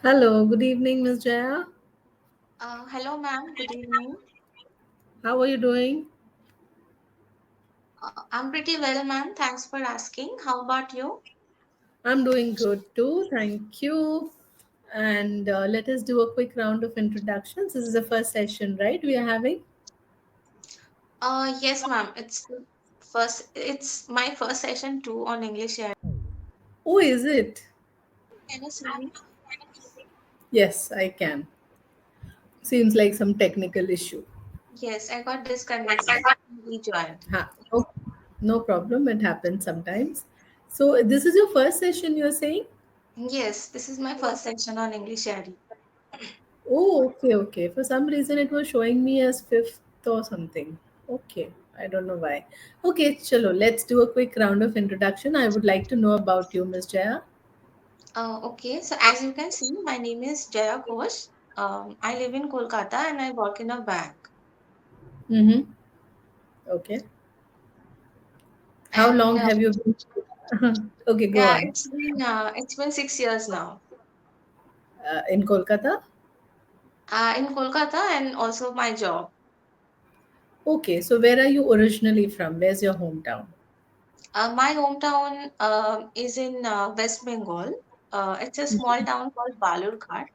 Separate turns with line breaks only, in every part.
Hello, good evening, Miss Jaya.
Hello, ma'am. Good evening.
How are you doing?
I'm pretty well, ma'am. Thanks for asking. How about you?
I'm doing good too. Thank you. And let us do a quick round of introductions. This is the first session, right? We are having.
Yes, ma'am. It's my first session too on Englishyaari.
Oh, is it?
Can you see me?
Yes, I can. Seems like some technical issue.
Yes, I got disconnected. Rejoined.
No, no problem. It happens sometimes. So, this is your first session, you're saying?
Yes, this is my first session on Englishyaari.
Oh, okay, okay. For some reason, it was showing me as fifth or something. Okay, I don't know why. Okay, chalo, let's do a quick round of introduction. I would like to know about you, Miss Jaya.
Okay, so as you can see, my name is Jaya Ghosh. I live in Kolkata and I work in a bank.
Mm-hmm. Okay. How
And
long have you been? Okay, go
yeah,
on.
it's been 6 years now.
In Kolkata?
In Kolkata and also my job.
Okay, so where are you originally from? Where's your hometown?
My hometown is in West Bengal. It's a small town called Balurghat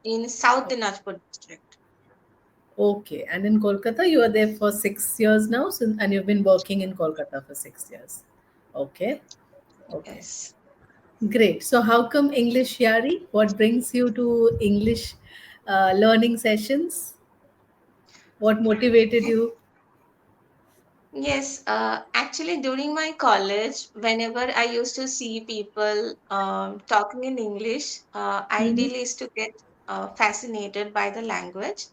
in South Dinajpur district.
Okay, and in Kolkata, you are there for 6 years now, and you've been working in Kolkata for 6 years. Okay, okay.
Yes.
Great. So, how come Englishyaari? What brings you to English learning sessions? What motivated you?
Yes, actually, during my college, whenever I used to see people talking in English, I
Mhm.
really used to get fascinated by the language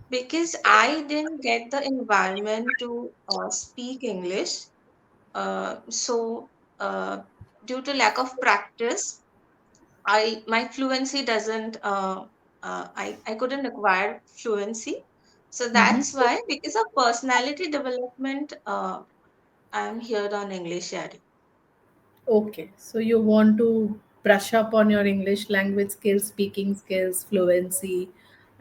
because I didn't get the environment to speak English. So, due to lack of practice, my fluency doesn't I couldn't acquire fluency. So
Mhm.
that's why because of personality development I'm here on English Yari.
Okay, so you want to brush up on your English language skills, speaking skills, fluency,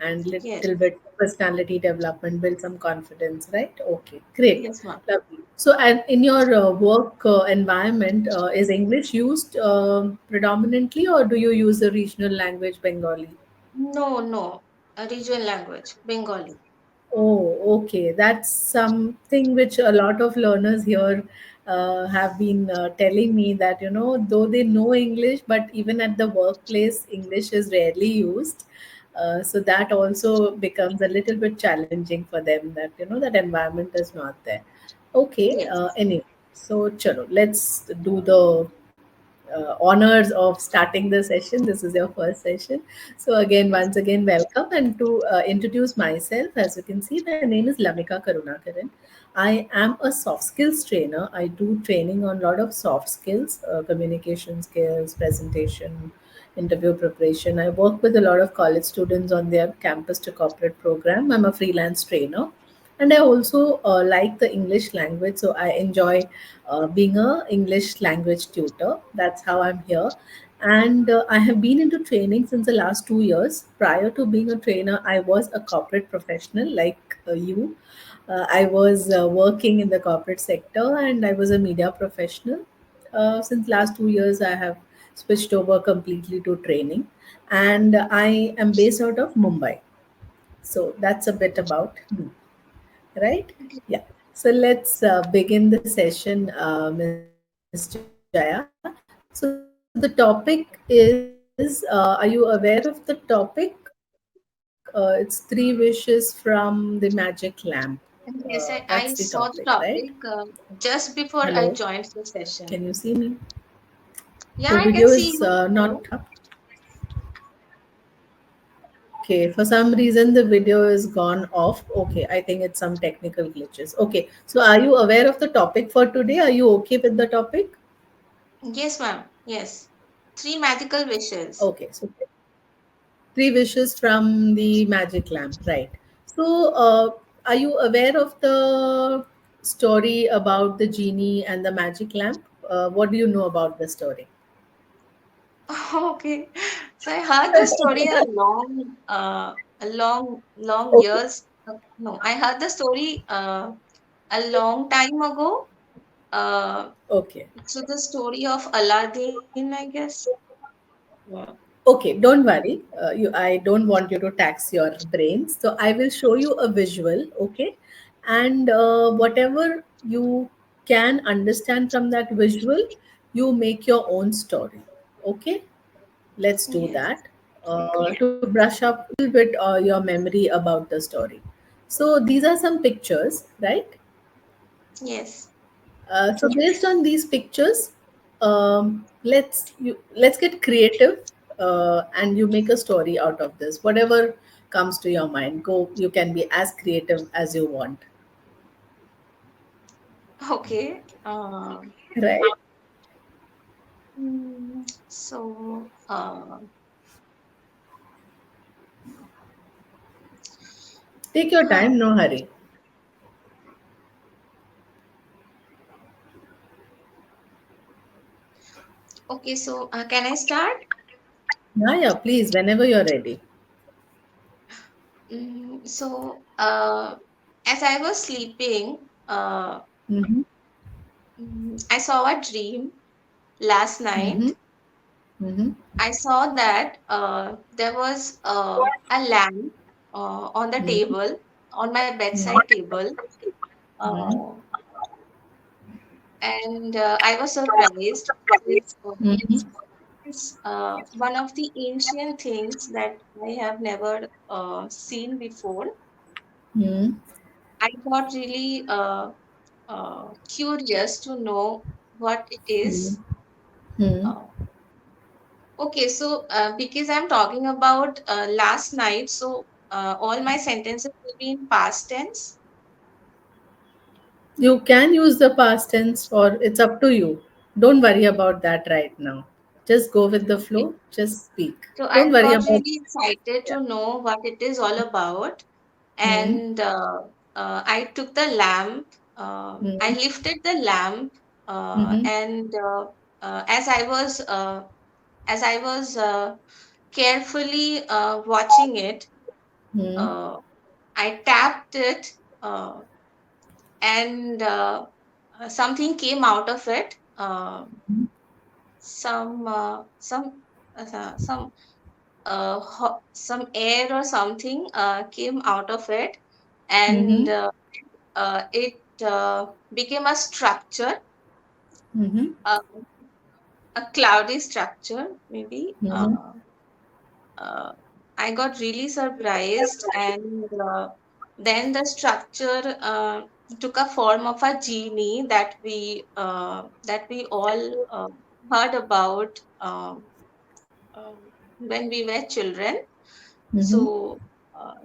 and
Yes,
little bit personality development, build some confidence, right? Okay, great,
yes, ma'am.
lovely. So, and in your work environment, is English used predominantly, or do you use the regional language Bengali?
No, a regional language, Bengali.
Oh, okay. That's something which a lot of learners here have been telling me that, though they know English, but even at the workplace, English is rarely used. So that also becomes a little bit challenging for them that, that environment is not there. Okay.
Yes.
Anyway, so chalo, let's do the honors of starting the session. This is your first session. So again,
Yes.
once again, welcome. And to introduce myself, as you can see, my name is Lamika Karunakaran. I am a soft skills trainer. I do training on a lot of soft skills, communication skills, presentation, interview preparation. I work with a lot of college students on their campus to corporate program. I'm a freelance trainer, and I also like the English language, so I enjoy being a English language tutor. That's how I'm here. And I have been into training since the last 2 years. Prior to being a trainer, I was a corporate professional like you. I was working in the corporate sector, and I was a media professional. Since last 2 years, I have switched over completely to training, and I am based out of Mumbai. So that's a bit about me, right? Yeah. So let's begin the session, Miss Jaya. So the topic is are you aware of the topic? It's three wishes from the magic lamp. That's the topic, right?
Yes, I saw the
Hello,
topic just before
can
I
you see
joined
me?
the session.
Your
Yeah, I
video
can
is
see you.
not up. Okay, for some reason the video is gone off. Okay, I think it's some technical glitches. Okay, so are you aware of the topic for today? Are you okay with the topic?
Yes, ma'am. Yes. Three magical wishes.
Okay, so three wishes from the magic lamp, right? So, are you aware of the story about the genie and the magic lamp? What do you know about the story?
Okay. So I heard the story long
Okay.
years. No, I heard the story a long time ago. Uh,
Okay.
so the story of Aladdin, I guess. Yeah.
Okay, don't worry. I don't want you to tax your brains. So I will show you a visual, okay? And whatever you can understand from that visual, you make your own story, okay? Let's do
Yes.
that to brush up a little bit your memory about the story. So these are some pictures, right?
Yes.
So based on these pictures, let's get creative, and you make a story out of this. Whatever comes to your mind, go. You can be as creative as you want,
Okay.
right?
So,
Take your
huh.
time, no hurry.
Okay. So, can I start?
Yeah, yeah. Please, whenever you're ready.
So, as I was sleeping,
Mm-hmm.
I saw a dream last
Mm-hmm.
night.
Mm-hmm.
I saw that there was a lamp on the table, on my bedside table,
Mm-hmm.
uh, and I was surprised because
Mm-hmm.
it's one of the ancient things that I have never seen before.
Mm-hmm.
I got really curious to know what it is.
Mm-hmm.
Uh, okay, so because I'm talking about last night, so all my sentences will be in past tense.
You can use the past tense, or it's up to you. Don't worry about that right now. Just go with the
Okay.
flow. Just speak.
So I
Don't worry
got
about.
really excited to know what it is all about,
Hmm.
and I took the lamp. I
Hmm.
lifted the lamp,
Hmm.
and as I was carefully watching it,
Hmm.
uh, I tapped it, uh, and something came out of it. Some air or something came out of it, and
Hmm.
it became a structure,
Hmm.
uh, a cloudy structure, maybe.
Hmm.
Uh, I got really surprised, and then the structure took a form of a genie that we all heard about uh, when we were children.
Hmm.
So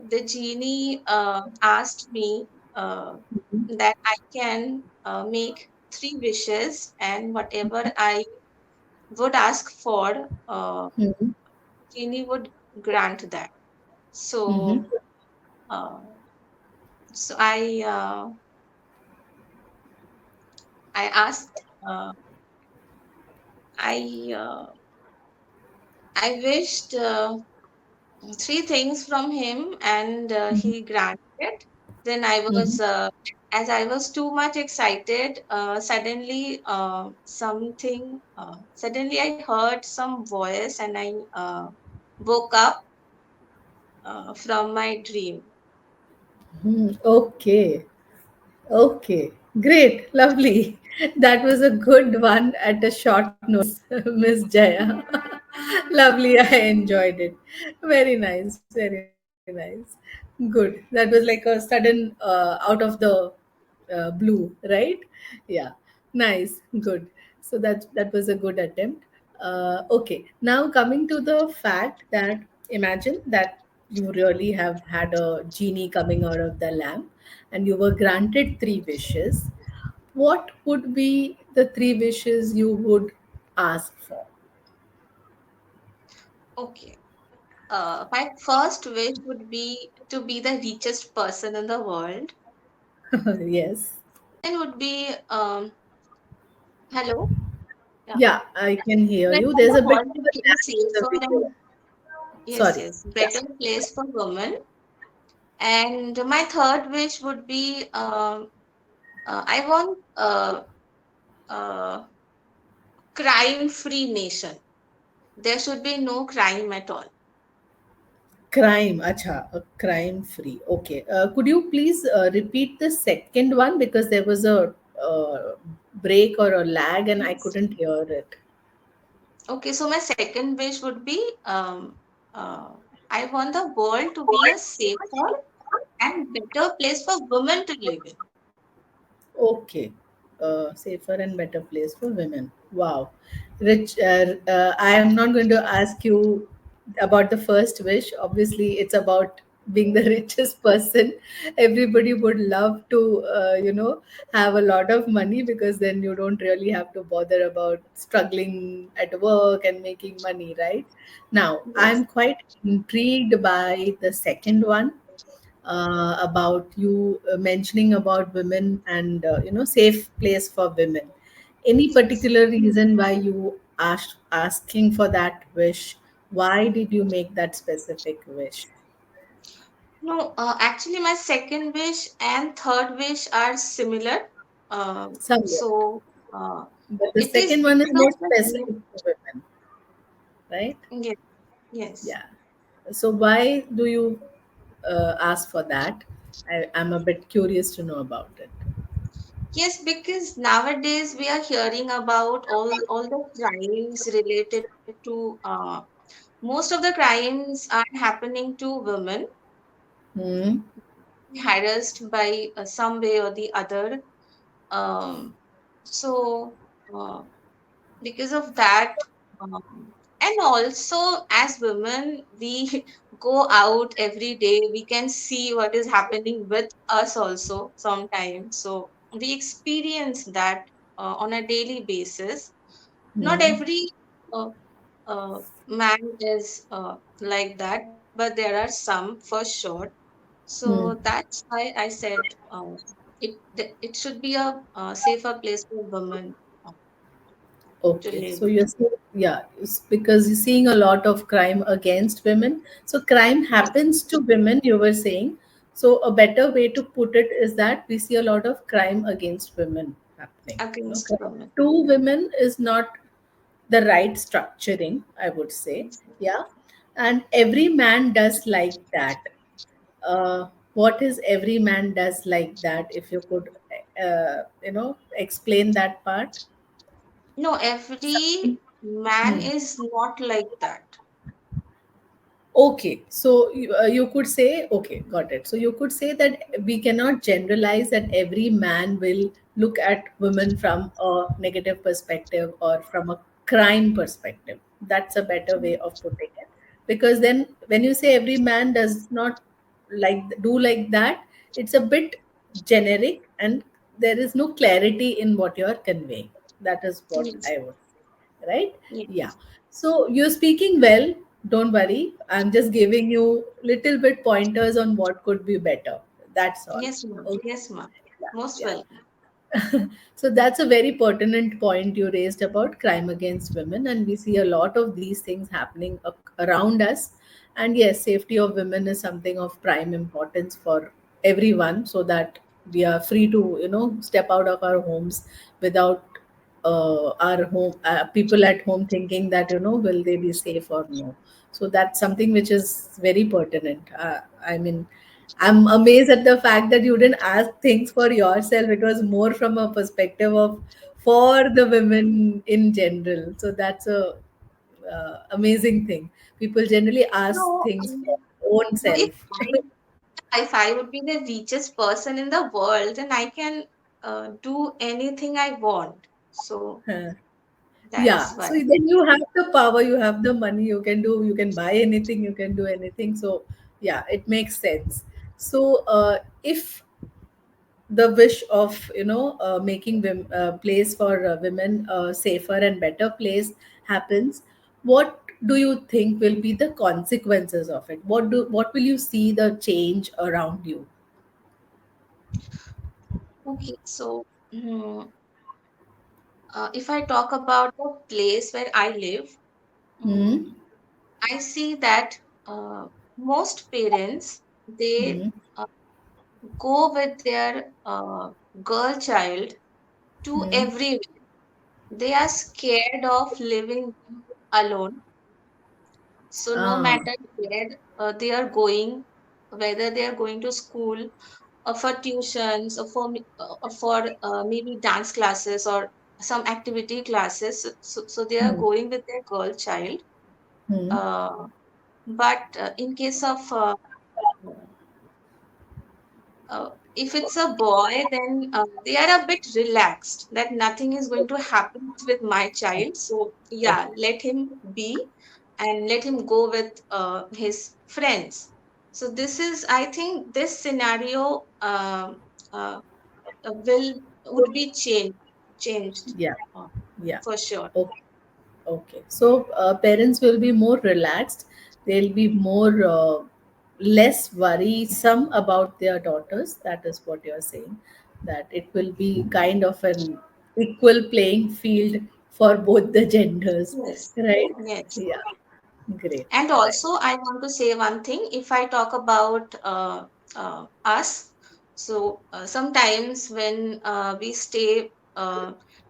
the genie asked me that I can make three wishes, and whatever I would ask for,
Hmm.
genie would grant that.
Hmm.
So, uh, so I asked, I I wished three things from him, and he granted it. Then
Hmm.
as I was too much excited, suddenly I heard some voice, and I woke up from my dream.
Okay. Okay. Great. Lovely. That was a good one at a short notice, Miss Jaya. Lovely. I enjoyed it. Very nice. Very nice. Good. That was like a sudden out of the blue, right? Yeah. Nice. Good. So that was a good attempt. Okay. Now coming to the fact that imagine that you really have had a genie coming out of the lamp and you were granted three wishes. What would be the three wishes you would ask for?
Okay. My first wish would be to be the richest person in the world.
Yes.
Second would be hello. Yeah.
Yeah, I can hear
Second,
you.
I
There's a bit
want
of
to
a
be
lag in the
safer and
video.
Yes,
Sorry.
yes,
Yeah.
better place for women. And my third wish would be I want a crime-free nation. There should be no crime at all.
Crime, acha, a crime free. Okay. Could you please repeat the second one because there was a break or a lag and I
Yes.
couldn't hear it.
Okay, so my second wish would be uh, I want the world to be a safer and better place for women to live in.
Okay. Safer and better place for women. Wow. Rich, I am not going to ask you about the first wish. Obviously, it's about being the richest person. Everybody would love to, have a lot of money because then you don't really have to bother about struggling at work and making money, right? Now,
Yes.
I'm quite intrigued by the second one about you mentioning about women and safe place for women. Any particular reason why you asked asking for that wish? Why did you make that specific wish?
No, actually, my second wish and third wish are similar. Uh,
Somewhat,
so uh,
but the
it is
second one is
because
more
of the
specific to women, right?
yes, yes,
Yeah. So why do you ask for that? I'm a bit curious to know about it.
yes, because nowadays we are hearing about all the crimes related to most of the crimes are happening to women
Hmm.
harassed by some way or the other. Um, so uh, because of that, um, and also as women, we go out every day. We can see what is happening with us also sometimes. So we experience that on a daily basis. Not
Hmm.
every uh, man is like that, but there are some for sure. So
Hmm.
that's why I said it should be a safer place for women uh, to
Okay,
live.
so you're saying, yeah, it's because you're seeing a lot of crime against women. So crime
Yes,
happens to women, you were saying. So a better way to put it is that we see a lot of crime against women happening.
against
Crime
women.
to women is not the right structuring, I would say. Yeah, and every man does like that. What is every man does like that? If you could, explain that part.
No, every man
Hmm.
is not like that.
Okay, so you could say, okay, got it. So you could say that we cannot generalize that every man will look at women from a negative perspective or from a crime perspective. That's a better way of putting it. Because then when you say every man does not do like that, it's a bit generic and there is no clarity in what you're conveying. That is what
Yes,
I would say, right? Yeah.
yes,
So you're speaking well. Don't worry. I'm just giving you little bit pointers on what could be better. That's all.
yes, ma'am.
Okay.
Yes, ma'am. Most
Yeah.
welcome.
So that's a very pertinent point you raised about crime against women, and we see a lot of these things happening around us. And yes, safety of women is something of prime importance for everyone, so that we are free to step out of our homes without our home people at home thinking that will they be safe or no. So that's something which is very pertinent. I mean, I'm amazed at the fact that you didn't ask things for yourself. It was more from a perspective of for the women in general. So that's a amazing thing. People generally ask
No,
things for own
no,
self.
if I would be the richest person in the world, then I can do anything I want. So that's
Yeah,
why.
so then you have the power, you have the money, you can buy anything, you can do anything. So yeah, it makes sense. So if the wish of making place for women a safer and better place happens, what do you think will be the consequences of it? What will you see the change around you?
Okay, so if I talk about the place where I live,
Hmm.
mm, I see that. uh, most parents, they
Hmm.
go with their girl child to
Hmm.
everywhere. They are scared of leaving them alone. So no
Ah.
matter where they are going, whether they are going to school or for tuitions or for maybe dance classes or some activity classes, so they are
Hmm.
going with their girl child.
Hmm.
Uh, but in case of if it's a boy, then they are a bit relaxed that nothing is going to happen with my child. So, yeah, let him be and let him go with his friends. So, this is, I think, this scenario uh, will would be changed
Yeah.
uh,
Yeah.
for sure.
Okay. Okay. So parents will be more relaxed. They'll be more less worrisome about their daughters. That is what you're saying. That it will be kind of an equal playing field for both the genders,
Yes,
right?
yes.
Yeah. Great.
And
Right.
also, I want to say one thing. If I talk about us, so sometimes when we stay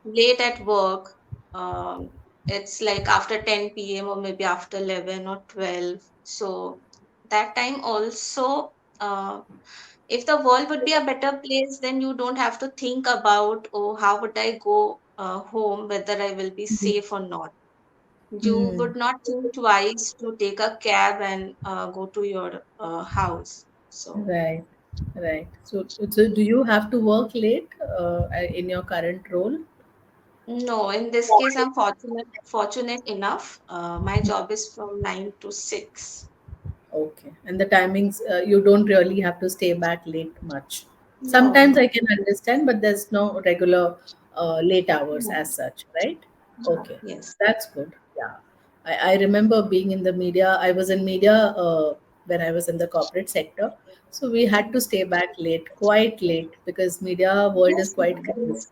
late at work, um, it's like after 10 p.m. or maybe after 11 or 12. So that time also, if the world would be a better place, then you don't have to think about, oh, how would I go home, whether I will be safe or not. You
Hmm.
would not think twice to take a cab and go to your house. So,
Right. Right. So do you have to work late in your current role?
no, in this case, I'm fortunate enough. My job is from 9 to 6.
Okay. And the timings, you don't really have to stay back late much.
No,
Sometimes I
no.
can understand, but there's no regular late hours
No.
as such, right?
Yeah,
Okay.
yes.
That's good. Yeah. I remember being in the media. I was in media when I was in the corporate sector. So we had to stay back late, quite late, because media world is
Yes,
quite crazy.
yes.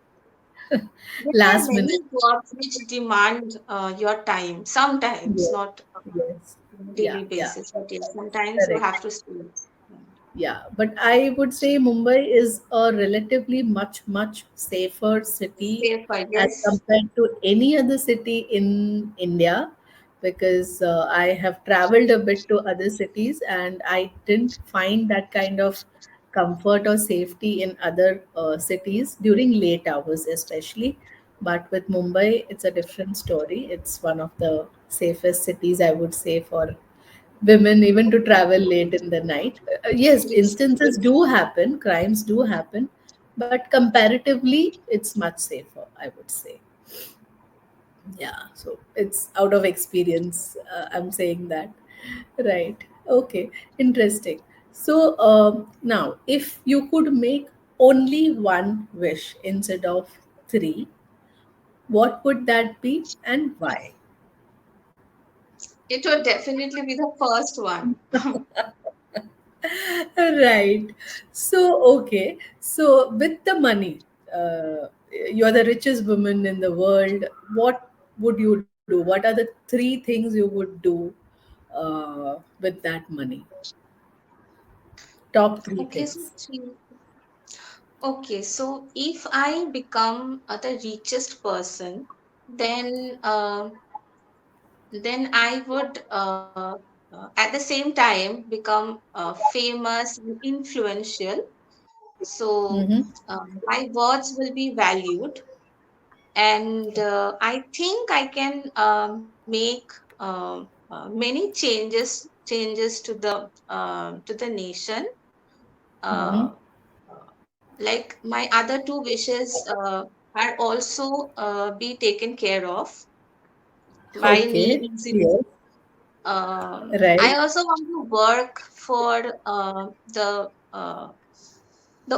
There are
Last
many
minute.
jobs which demand your time. Sometimes,
Yes.
not
Yes.
on a
Yeah.
daily
Yeah.
basis, but yes, sometimes you
Correct.
have to stay.
Yeah, but I would say Mumbai is a relatively much safer city
Safer,
as
yes.
compared to any other city in India, because I have traveled a bit to other cities and I didn't find that kind of comfort or safety in other cities during late hours, especially. But with Mumbai, it's a different story. It's one of the safest cities, I would say, for women even to travel late in the night. Yes,
Yes.
instances do happen, crimes do happen, but comparatively, it's much safer, I would say. Yeah, so it's out of experience. I'm saying that. Right. Okay. Interesting. So now, if you could make only one wish instead of three, what would that be and why?
It would definitely be the first one.
Right. So, okay. So, with the money, you're the richest woman in the world. What would you do? What are the three things you would do with that money? Top three
Okay, so
things.
okay, so if I become the richest person, then then I would at the same time become famous and influential. So
Mm-hmm.
my words will be valued, and I think I can make many changes to the nation.
Mm-hmm.
Uh, like my other two wishes are also be taken care of my
Okay.
needs.
Yes.
I
Right.
also want to work for uh, the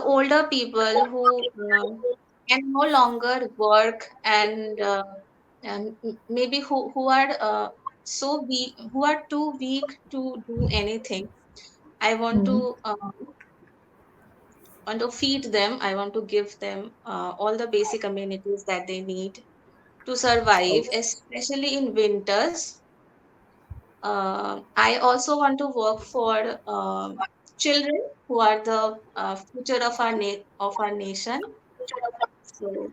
older people who can no longer work and maybe who are so weak, who are too weak to do anything. I
Mm-hmm.
want to feed them. I want to give them all the basic amenities that they need to survive,
Okay.
especially in winters. I also want to work for children who are the future of our nation. So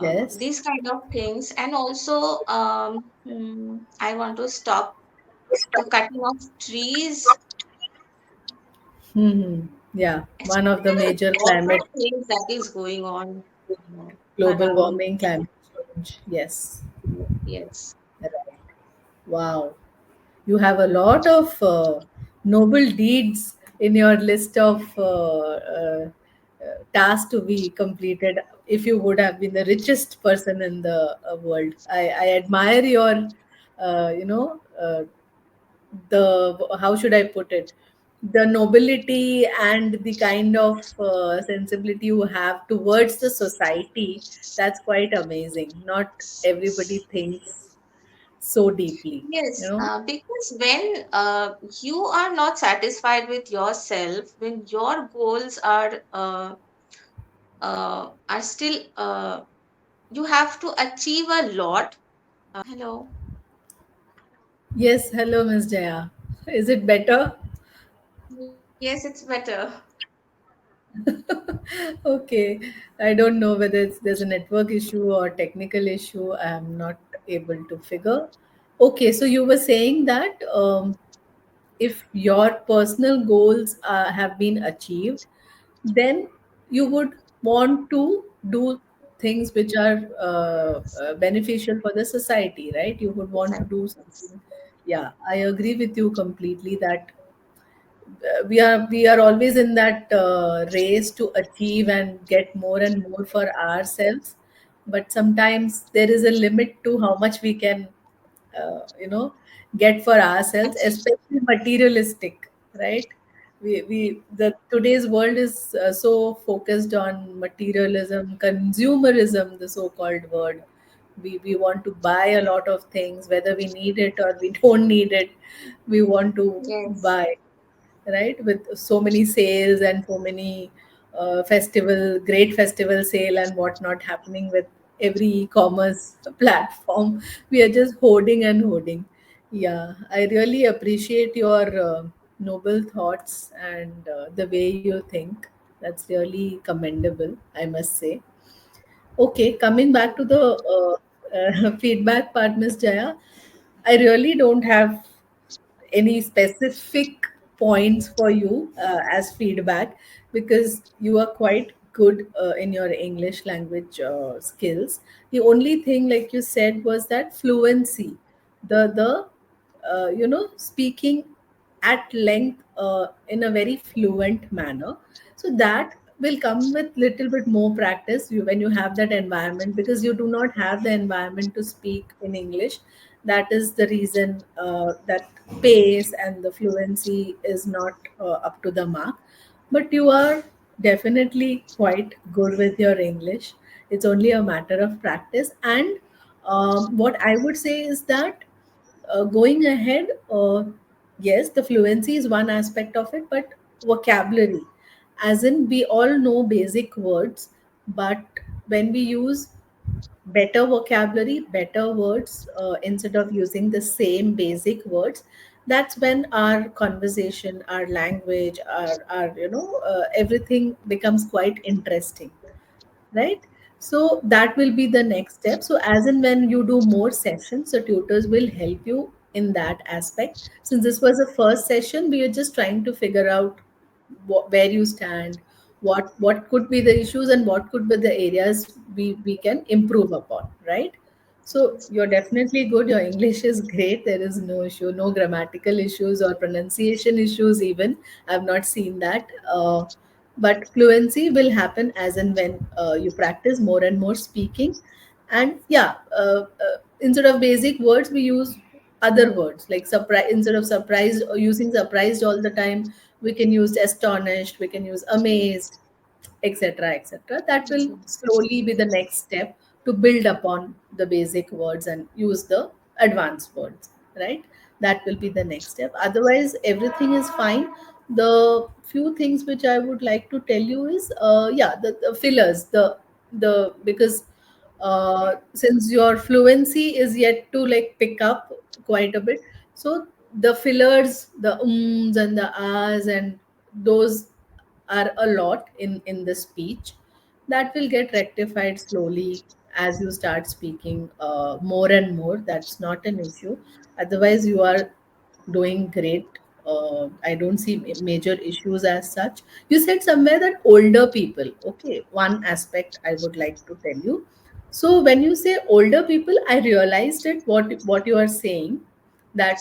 Yes.
these kind of things, and also I want to stop the cutting of trees.
Hmm. Yeah, one of the
There are
major
lots
climate,
of things that is going on
global
around.
warming, climate change. Yes.
Yes.
Right. Wow. You have a lot of noble deeds in your list of tasks to be completed. If you would have been the richest person in the world, I admire your, the, how should I put it, the nobility and the kind of sensibility you have towards the society. That's quite amazing. Not everybody thinks so deeply, you
Yes,
know.
because when you are not satisfied with yourself, when your goals are still you have to achieve a lot. Hello.
Yes, hello, Miss Jaya. Is it better?
Yes, it's better.
Okay. I don't know whether there's a network issue or technical issue. I'm not able to figure. Okay, so you were saying that if your personal goals have been achieved, then you would want to do things which are beneficial for the society, right? You would want to do something. Yeah, I agree with you completely that we are always in that race to achieve and get more and more for ourselves, but sometimes there is a limit to how much we can uh, you know get for ourselves,
Achieve.
especially materialistic, right? We the today's world is so focused on materialism, consumerism, the so called word. We want to buy a lot of things whether we need it or we don't need it. We want to
Yes.
buy, right? With so many sales and so many great festival sale and whatnot happening with every e-commerce platform, we are just hoarding and hoarding. Yeah, I really appreciate your noble thoughts and the way you think. That's really commendable, I must say. Okay, coming back to the feedback part, Miss Jaya, I really don't have any specific points for you as feedback, because you are quite good in your English language skills. The only thing, like you said, was that fluency, the speaking at length in a very fluent manner. So that will come with little bit more practice when you have that environment, because you do not have the environment to speak in English. That is the reason that pace and the fluency is not up to the mark. But you are definitely quite good with your English. It's only a matter of practice. And what I would say is that going ahead, yes, the fluency is one aspect of it, but vocabulary, as in we all know basic words, but when we use better vocabulary, better words, instead of using the same basic words, that's when our conversation, our language, our everything becomes quite interesting, right? So that will be the next step. So as and when you do more sessions, the tutors will help you in that aspect. Since this was a first session, we are just trying to figure out where you stand, what could be the issues and what could be the areas we can improve upon, right? So you're definitely good. Your English is great. There is no issue, no grammatical issues or pronunciation issues even. I've not seen that. But fluency will happen as and when you practice more and more speaking. And yeah, instead of basic words, we use other words like surprise. Instead of surprised or using surprised all the time, we can use astonished, we can use amazed, etc., etc. That will slowly be the next step to build upon the basic words and use the advanced words, right? That will be the next step. Otherwise everything is fine. The few things which I would like to tell you is yeah, the fillers, the because since your fluency is yet to like pick up quite a bit, so the fillers, the ums and the ahs, and those are a lot in the speech. That will get rectified slowly as you start speaking more and more. That's not an issue. Otherwise, you are doing great. I don't see major issues as such. You said somewhere that older people. Okay, one aspect I would like to tell you. So when you say older people, I realized that what you are saying, that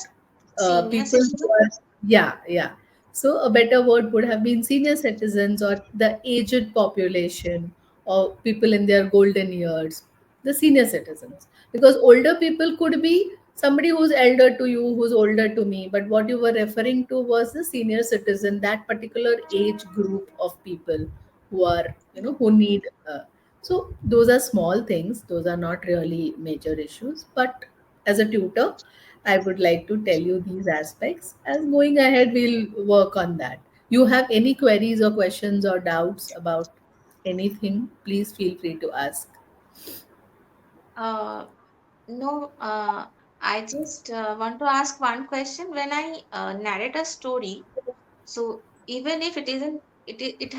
Senior
people who
citizen?
are, yeah, yeah. So a better word would have been senior citizens or the aged population or people in their golden years, the senior citizens. Because older people could be somebody who's elder to you, who's older to me, but what you were referring to was the senior citizen, that particular age group of people who are, who need. So those are small things, those are not really major issues. But as a tutor, I would like to tell you these aspects. As going ahead, we'll work on that. You have any queries or questions or doubts about anything, please feel free to ask.
Uh, no, I just want to ask one question. When I narrate a story, so even if it isn't, it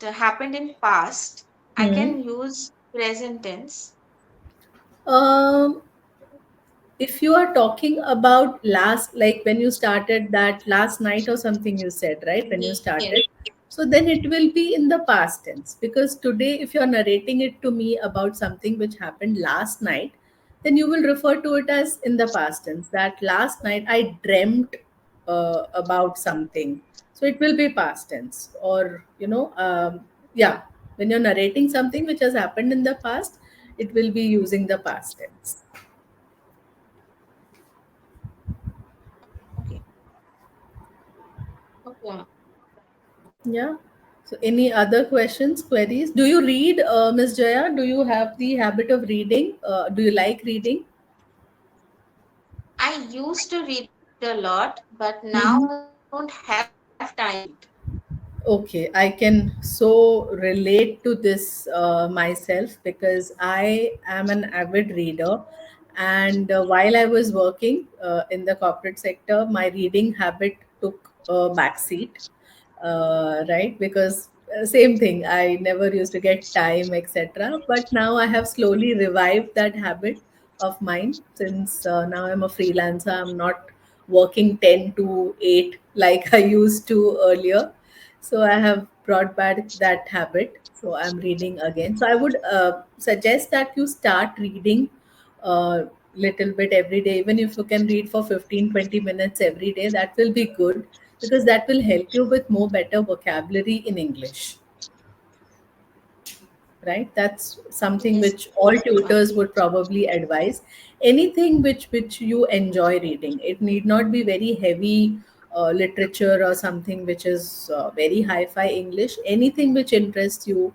happened in past, I
Hmm.
can use present tense.
Um, if you are talking about last, like when you started that last night or something, you said, right, when you
Yes,
started, so then it will be in the past tense. Because today, if you are narrating it to me about something which happened last night, then you will refer to it as in the past tense, that last night I dreamt about something. So it will be past tense. Or yeah, when you're narrating something which has happened in the past, it will be using the past tense.
okay, okay.
Yeah. So, any other questions, queries? Do you read, Miss Jaya? Do you have the habit of reading? Do you like reading?
I used to read a lot, but now I
Mhm.
don't have time to read.
Okay, I can so relate to this myself, because I am an avid reader. And while I was working in the corporate sector, my reading habit took a backseat, right? Because same thing, I never used to get time, etc. But now I have slowly revived that habit of mine, since now I'm a freelancer. I'm not working 10 to 8 like I used to earlier. So I have brought back that habit. So I'm reading again. So I would suggest that you start reading a little bit every day. Even if you can read for 15-20 minutes every day, that will be good, because that will help you with more better vocabulary in English, right? That's something
Yes,
which all
ma'am.
tutors would probably advise. Anything which you enjoy reading, it need not be very heavy literature or something which is very hi-fi English. Anything which interests you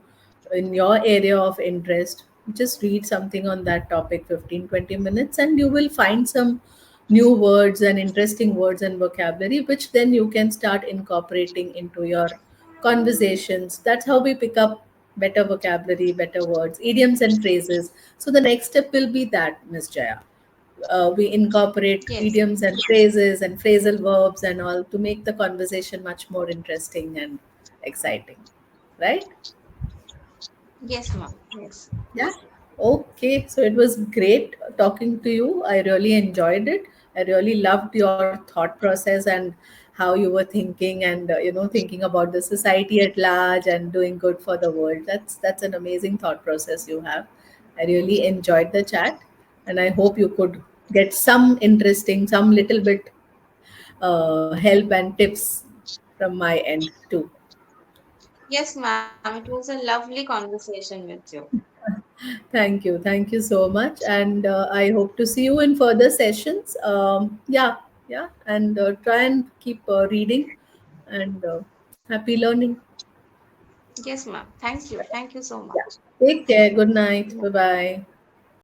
in your area of interest, just read something on that topic 15-20 minutes, and you will find some new words and interesting words and vocabulary, which then you can start incorporating into your conversations. That's how we pick up better vocabulary, better words, idioms, and phrases. So the next step will be that, Miss Jaya. We incorporate
Yes,
idioms and phrases and phrasal verbs and all to make the conversation much more interesting and exciting, right?
yes, ma'am. Yes,
Yeah. Okay. So it was great talking to you. I really enjoyed it. I really loved your thought process and how you were thinking, and thinking about the society at large and doing good for the world. That's an amazing thought process you have. I really enjoyed the chat, and I hope you could get some interesting, some little bit help and tips from my end too.
yes, ma'am. It was a lovely conversation with you.
Thank you. Thank you so much. And I hope to see you in further sessions. Yeah, yeah. And try and keep reading, and happy learning.
Yes, ma'am. Thank you. Thank you so
Yeah.
much.
Take care. Good night. Bye bye.